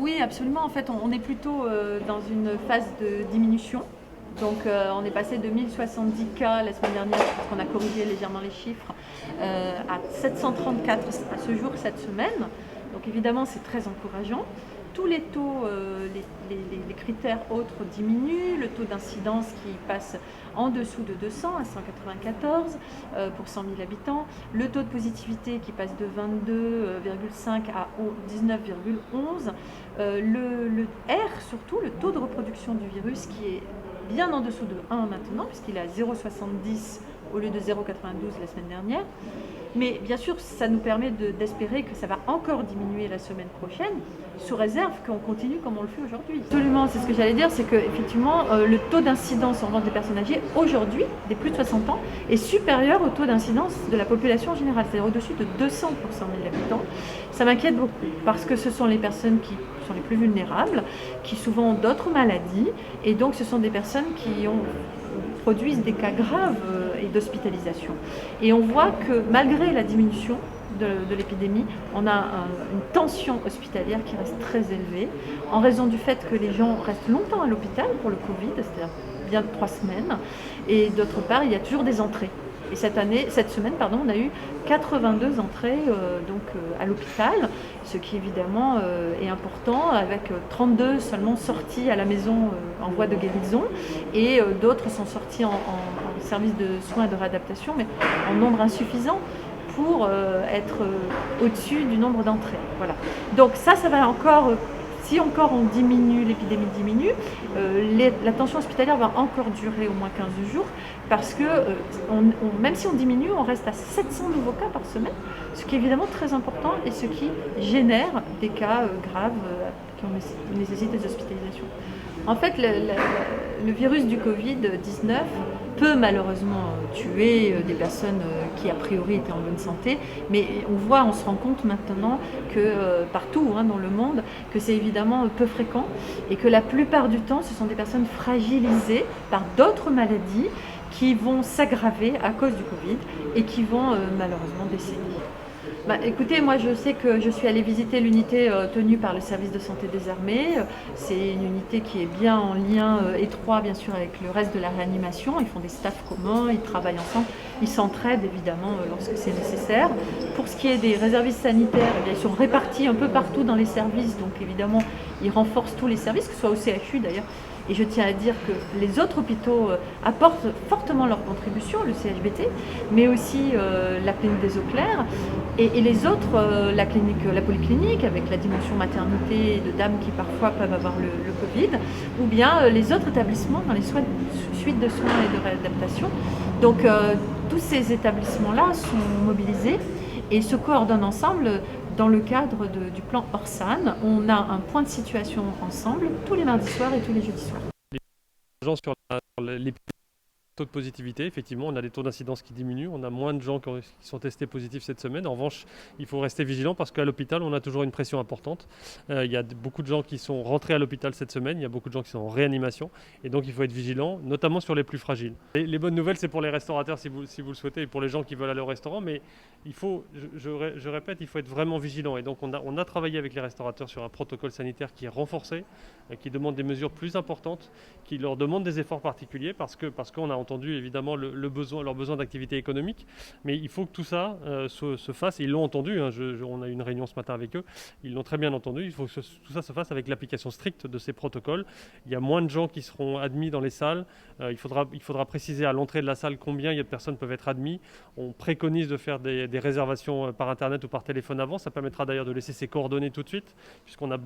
Oui, absolument. En fait, on est plutôt dans une phase de diminution. Donc, on est passé de 1070 cas la semaine dernière, parce qu'on a corrigé légèrement les chiffres, à 734 à ce jour cette semaine. Donc, évidemment, c'est très encourageant. Tous les taux, les critères autres diminuent. Le taux d'incidence qui passe en dessous de 200 à 194 pour 100 000 habitants. Le taux de positivité qui passe de 22,5 à 19,11. Le R surtout, le taux de reproduction du virus qui est bien en dessous de 1 maintenant, puisqu'il est à 0,70 au lieu de 0,92 la semaine dernière. Mais bien sûr, ça nous permet d'espérer que ça va encore diminuer la semaine prochaine, sous réserve qu'on continue comme on le fait aujourd'hui. Absolument, c'est ce que j'allais dire, c'est qu'effectivement, le taux d'incidence en revanche des personnes âgées, aujourd'hui, des plus de 60 ans, est supérieur au taux d'incidence de la population générale, c'est-à-dire au-dessus de 200 pour 100 000 habitants. Ça m'inquiète beaucoup, parce que ce sont les personnes qui sont les plus vulnérables, qui souvent ont d'autres maladies, et donc ce sont des personnes qui produisent des cas graves et d'hospitalisation. Et on voit que malgré la diminution de l'épidémie, on a une tension hospitalière qui reste très élevée en raison du fait que les gens restent longtemps à l'hôpital pour le Covid, c'est-à-dire bien 3 semaines, et d'autre part, il y a toujours des entrées. Et cette semaine, on a eu 82 entrées à l'hôpital, ce qui évidemment est important, avec 32 seulement sorties à la maison en voie de guérison, et d'autres sont sortis en service de soins et de réadaptation, mais en nombre insuffisant pour être au-dessus du nombre d'entrées. Voilà. Donc ça va encore. Si encore on diminue, l'épidémie diminue, la tension hospitalière va encore durer au moins 15 jours parce que même si on diminue, on reste à 700 nouveaux cas par semaine, ce qui est évidemment très important et ce qui génère des cas graves qui nécessitent des hospitalisations. En fait, le virus du Covid-19 peut malheureusement tuer des personnes qui a priori étaient en bonne santé, mais on se rend compte maintenant que partout dans le monde, que c'est évidemment peu fréquent et que la plupart du temps, ce sont des personnes fragilisées par d'autres maladies qui vont s'aggraver à cause du Covid et qui vont malheureusement décéder. Écoutez, moi je sais que je suis allée visiter l'unité tenue par le service de santé des armées. C'est une unité qui est bien en lien étroit bien sûr avec le reste de la réanimation. Ils font des staffs communs, ils travaillent ensemble, ils s'entraident évidemment lorsque c'est nécessaire. Pour ce qui est des réservistes sanitaires, ils sont répartis un peu partout dans les services, donc évidemment ils renforcent tous les services, que ce soit au CHU d'ailleurs. Et je tiens à dire que les autres hôpitaux apportent fortement leur contribution, le CHBT, mais aussi la clinique des Eaux Claires et les autres, la polyclinique avec la dimension maternité de dames qui parfois peuvent avoir le Covid, ou bien les autres établissements dans les suites de soins et de réadaptation. Donc tous ces établissements-là sont mobilisés et se coordonnent ensemble. Dans le cadre du plan Orsan, on a un point de situation ensemble tous les mardis soirs et tous les jeudis soirs. Les gens sur les taux de positivité, effectivement, on a des taux d'incidence qui diminuent, on a moins de gens qui sont testés positifs cette semaine. En revanche, il faut rester vigilant parce qu'à l'hôpital, on a toujours une pression importante. Il y a beaucoup de gens qui sont rentrés à l'hôpital cette semaine, il y a beaucoup de gens qui sont en réanimation et donc il faut être vigilant, notamment sur les plus fragiles. Et les bonnes nouvelles, c'est pour les restaurateurs si vous le souhaitez et pour les gens qui veulent aller au restaurant, mais il faut, je répète, il faut être vraiment vigilant. Et donc on a travaillé avec les restaurateurs sur un protocole sanitaire qui est renforcé, qui demande des mesures plus importantes, qui leur demande des efforts particuliers parce qu'on a entendu évidemment leur besoin d'activité économique, mais il faut que tout ça se fasse, et ils l'ont entendu, on a eu une réunion ce matin avec eux, ils l'ont très bien entendu, il faut que tout ça se fasse avec l'application stricte de ces protocoles. Il y a moins de gens qui seront admis dans les salles, il faudra préciser à l'entrée de la salle combien il y a de personnes peuvent être admis. On préconise de faire des réservations par internet ou par téléphone avant, ça permettra d'ailleurs de laisser ses coordonnées tout de suite, puisqu'on va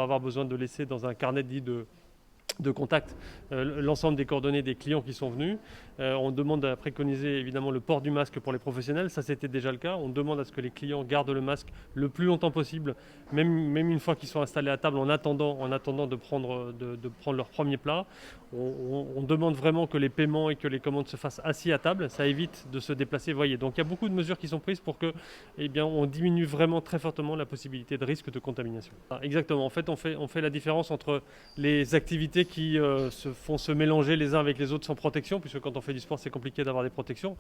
avoir besoin de laisser dans un carnet dit de contact l'ensemble des coordonnées des clients qui sont venus. On demande à préconiser évidemment le port du masque pour les professionnels, ça c'était déjà le cas. On demande à ce que les clients gardent le masque le plus longtemps possible, même une fois qu'ils sont installés à table en attendant de prendre leur premier plat. On demande vraiment que les paiements et que les commandes se fassent assis à table, ça évite de se déplacer. Voyez, donc il y a beaucoup de mesures qui sont prises pour que on diminue vraiment très fortement la possibilité de risque de contamination. Exactement, en fait on fait la différence entre les activités qui font se mélanger les uns avec les autres sans protection, puisque quand on fait du sport, c'est compliqué d'avoir des protections.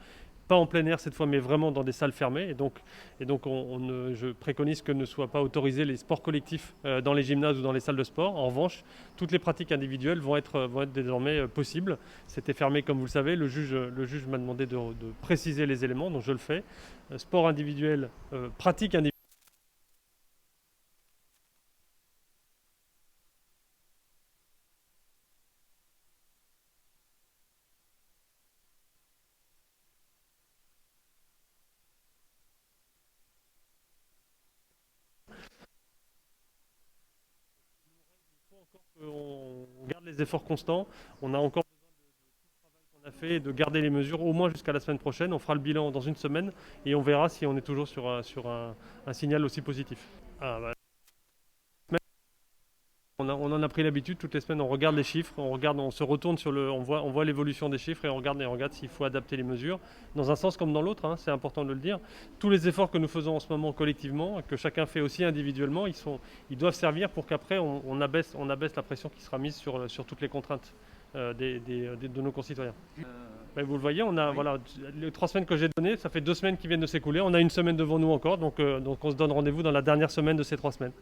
Pas en plein air cette fois, mais vraiment dans des salles fermées. Et donc je préconise que ne soient pas autorisés les sports collectifs dans les gymnases ou dans les salles de sport. En revanche, toutes les pratiques individuelles vont être désormais possibles. C'était fermé, comme vous le savez. Le juge m'a demandé de préciser les éléments, donc je le fais. Sport individuel, pratique individuelle. On garde les efforts constants. On a encore besoin de tout le travail qu'on a fait et de garder les mesures au moins jusqu'à la semaine prochaine. On fera le bilan dans une semaine et on verra si on est toujours sur un signal aussi positif. On en a pris l'habitude, toutes les semaines on regarde les chiffres, on se retourne on voit l'évolution des chiffres et on regarde s'il faut adapter les mesures, dans un sens comme dans l'autre, hein, c'est important de le dire. Tous les efforts que nous faisons en ce moment collectivement, que chacun fait aussi individuellement, ils doivent servir pour qu'après on abaisse la pression qui sera mise sur toutes les contraintes de nos concitoyens. Vous le voyez, voilà, les 3 semaines que j'ai données, ça fait 2 semaines qui viennent de s'écouler, on a une semaine devant nous encore, donc on se donne rendez-vous dans la dernière semaine de ces 3 semaines.